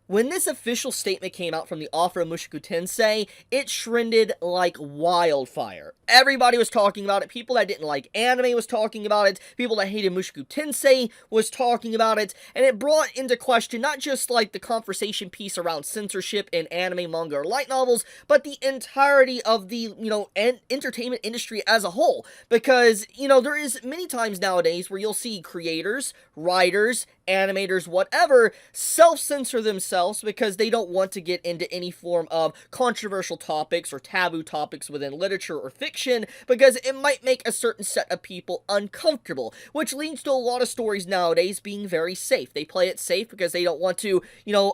When this official statement came out from the Author of Mushoku Tensei, it trended like wildfire. Everybody was talking about it. People that didn't like anime was talking about it. People that hated Mushoku Tensei was talking about it. And it brought into question not just like the conversation piece around censorship in anime, manga, or light novels, but the entirety of the, entertainment industry as a whole. Because, there is many times nowadays where you'll see creators, writers, animators, whatever, self-censor themselves because they don't want to get into any form of controversial topics or taboo topics within literature or fiction because it might make a certain set of people uncomfortable, which leads to a lot of stories nowadays being very safe. They play it safe because they don't want to,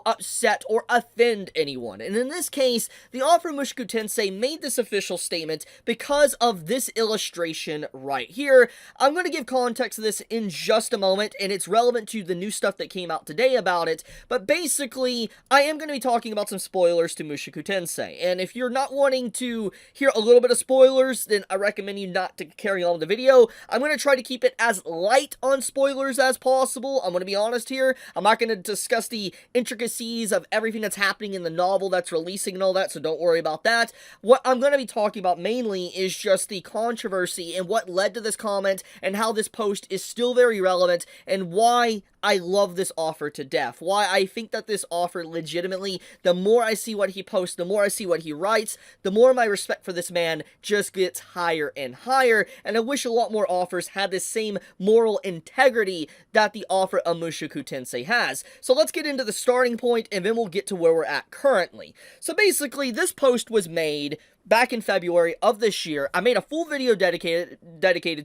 upset or offend anyone. And in this case, the Author of Mushoku Tensei made this official statement because of this illustration right here. I'm going to give context to this in just a moment, and it's relevant to the new stuff that came out today about it, but basically, I am going to be talking about some spoilers to Mushoku Tensei, and if you're not wanting to hear a little bit of spoilers, then I recommend you not to carry on with the video. I'm going to try to keep it as light on spoilers as possible. I'm going to be honest here. I'm not going to discuss the intricacies of everything that's happening in the novel that's releasing and all that, so don't worry about that. What I'm going to be talking about mainly is just the controversy and what led to this comment and how this post is still very relevant and why I love this author to death. Why I think that this author legitimately, the more I see what he posts, the more I see what he writes, the more my respect for this man just gets higher and higher, and I wish a lot more authors had this same moral integrity that the author of Mushoku Tensei has. So let's get into the starting point, and then we'll get to where we're at currently. So basically, this post was made back in February of this year. I made a full video dedicated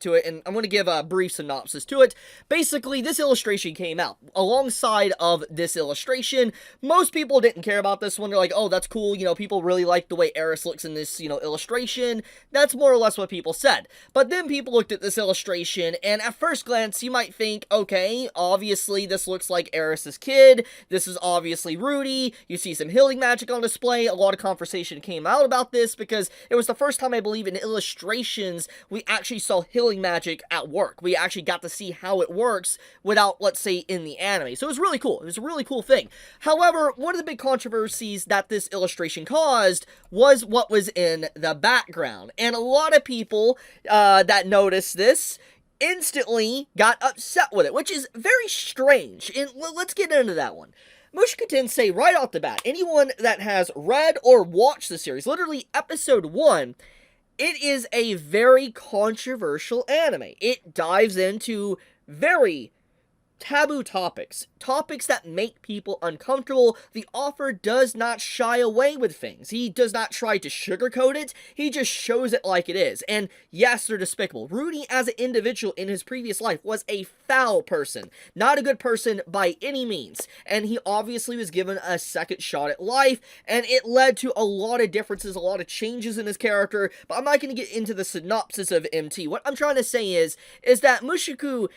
to it, and I'm going to give a brief synopsis to it. Basically, this illustration came out. Alongside of this illustration, most people didn't care about this one. They're like, oh, that's cool, people really like the way Eris looks in this, illustration. That's more or less what people said. But then people looked at this illustration, and at first glance, you might think, okay, obviously this looks like Eris's kid. This is obviously Rudy. You see some healing magic on display. A lot of conversation came out about this because it was the first time, I believe, in illustrations we actually saw healing magic at work. We actually got to see how it works without, let's say, in the anime. So it was really cool. It was a really cool thing. However, one of the big controversies that this illustration caused was what was in the background. And a lot of people that noticed this instantly got upset with it, which is very strange. And let's get into that one. Mushoku Tensei, right off the bat, anyone that has read or watched the series, literally episode 1, it is a very controversial anime. It dives into very taboo topics that make people uncomfortable. The author does not shy away with things. He does not try to sugarcoat it. He just shows it like it is. And yes, they're despicable. Rudy, as an individual in his previous life, was a foul person. Not a good person by any means. And he obviously was given a second shot at life, and it led to a lot of differences, a lot of changes in his character, but I'm not going to get into the synopsis of MT. What I'm trying to say is that Mushoku,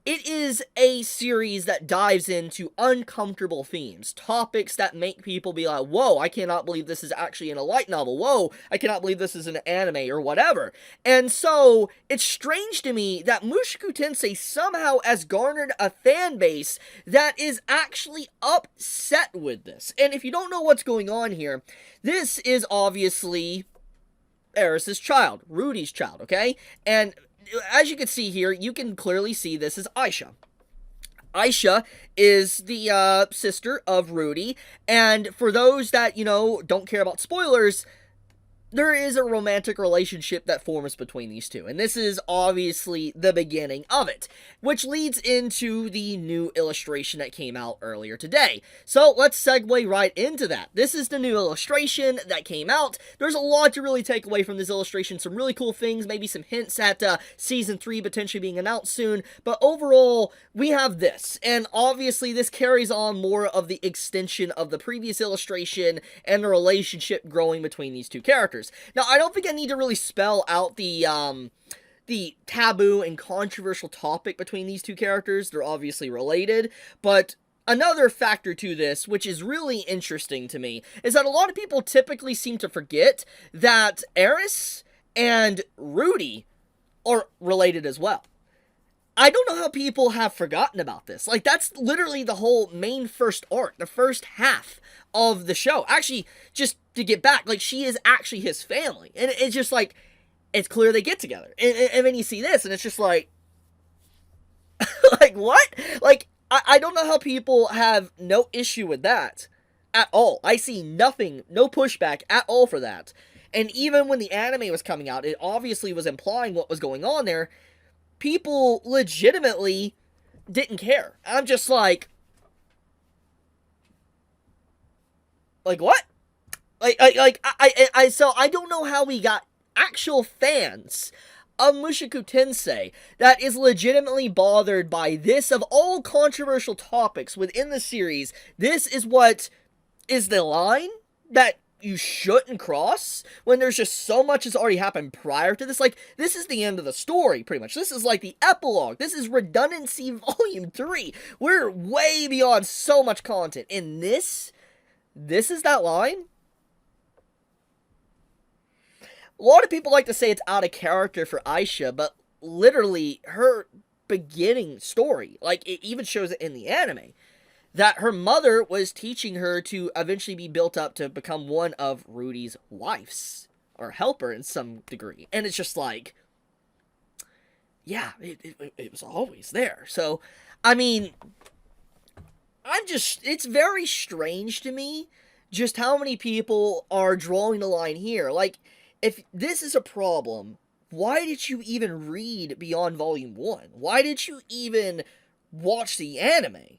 it is a series that dives into uncomfortable themes, topics that make people be like, whoa, I cannot believe this is actually in a light novel, whoa, I cannot believe this is an anime, or whatever. And so, it's strange to me that Mushoku Tensei somehow has garnered a fan base that is actually upset with this. And if you don't know what's going on here, this is obviously Eris's child, Rudy's child, okay? And as you can see here, you can clearly see this is Aisha. Aisha is the sister of Rudy, and for those that, don't care about spoilers, there is a romantic relationship that forms between these two, and this is obviously the beginning of it, which leads into the new illustration that came out earlier today. So let's segue right into that. This is the new illustration that came out. There's a lot to really take away from this illustration, some really cool things, maybe some hints at Season 3 potentially being announced soon, but overall, we have this, and obviously this carries on more of the extension of the previous illustration and the relationship growing between these two characters. Now, I don't think I need to really spell out the taboo and controversial topic between these two characters. They're obviously related, but another factor to this, which is really interesting to me, is that a lot of people typically seem to forget that Eris and Rudy are related as well. I don't know how people have forgotten about this. Like, that's literally the whole main first arc, the first half of the show. Actually, just to get back, like, she is actually his family. And it's just like, it's clear they get together. And then you see this, and it's just like, like, what? Like, I don't know how people have no issue with that at all. I see nothing, no pushback at all for that. And even when the anime was coming out, it obviously was implying what was going on there. People legitimately didn't care. I'm just like what? So I don't know how we got actual fans of Mushoku Tensei that is legitimately bothered by this. Of all controversial topics within the series, this is what is the line that you shouldn't cross, when there's just so much has already happened prior to this. Like, this is the end of the story, pretty much. This is like the epilogue. This is Redundancy Volume 3. We're way beyond so much content. And this is that line? A lot of people like to say it's out of character for Aisha, but literally, her beginning story, like, it even shows it in the anime, that her mother was teaching her to eventually be built up to become one of Rudy's wives, or helper in some degree. And it's just like, yeah, it was always there. So, I mean, it's very strange to me just how many people are drawing the line here. Like, if this is a problem, why did you even read beyond Volume 1? Why did you even watch the anime?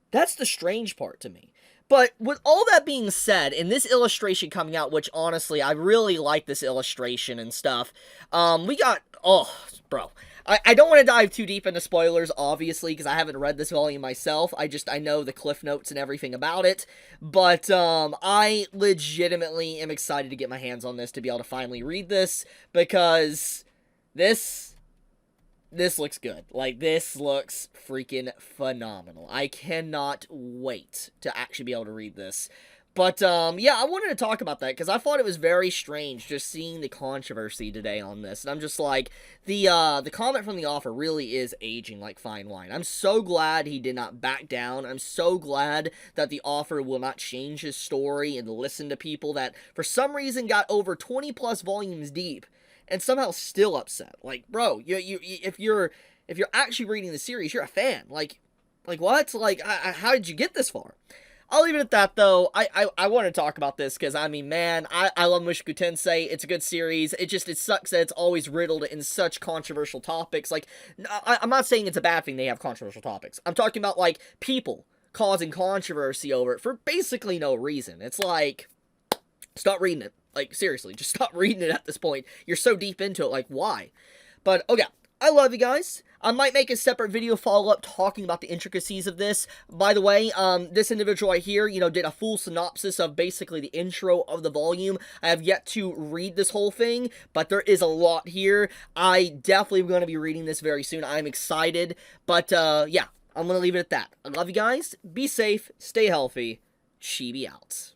That's the strange part to me. But with all that being said, in this illustration coming out, which honestly, I really like this illustration and stuff, we got, oh, bro. I don't want to dive too deep into spoilers, obviously, because I haven't read this volume myself. I know the cliff notes and everything about it. But, I legitimately am excited to get my hands on this, to be able to finally read this, because this looks good. Like, this looks freaking phenomenal. I cannot wait to actually be able to read this. But, yeah, I wanted to talk about that, because I thought it was very strange just seeing the controversy today on this. And I'm just like, the comment from the author really is aging like fine wine. I'm so glad he did not back down. I'm so glad that the author will not change his story and listen to people that, for some reason, got over 20 plus volumes deep and somehow still upset. Like, bro, if you're actually reading the series, you're a fan. Like what? Like, how did you get this far? I'll leave it at that, though. I want to talk about this, because, I mean, man, I love Mushoku Tensei. It's a good series. It sucks that it's always riddled in such controversial topics. Like, I'm not saying it's a bad thing they have controversial topics. I'm talking about, like, people causing controversy over it for basically no reason. It's like, stop reading it. Like, seriously, just stop reading it at this point. You're so deep into it, like, why? But, okay, I love you guys. I might make a separate video follow-up talking about the intricacies of this. By the way, this individual right here, did a full synopsis of basically the intro of the volume. I have yet to read this whole thing, but there is a lot here. I definitely am going to be reading this very soon. I'm excited, but, yeah, I'm going to leave it at that. I love you guys. Be safe. Stay healthy. Chibi out.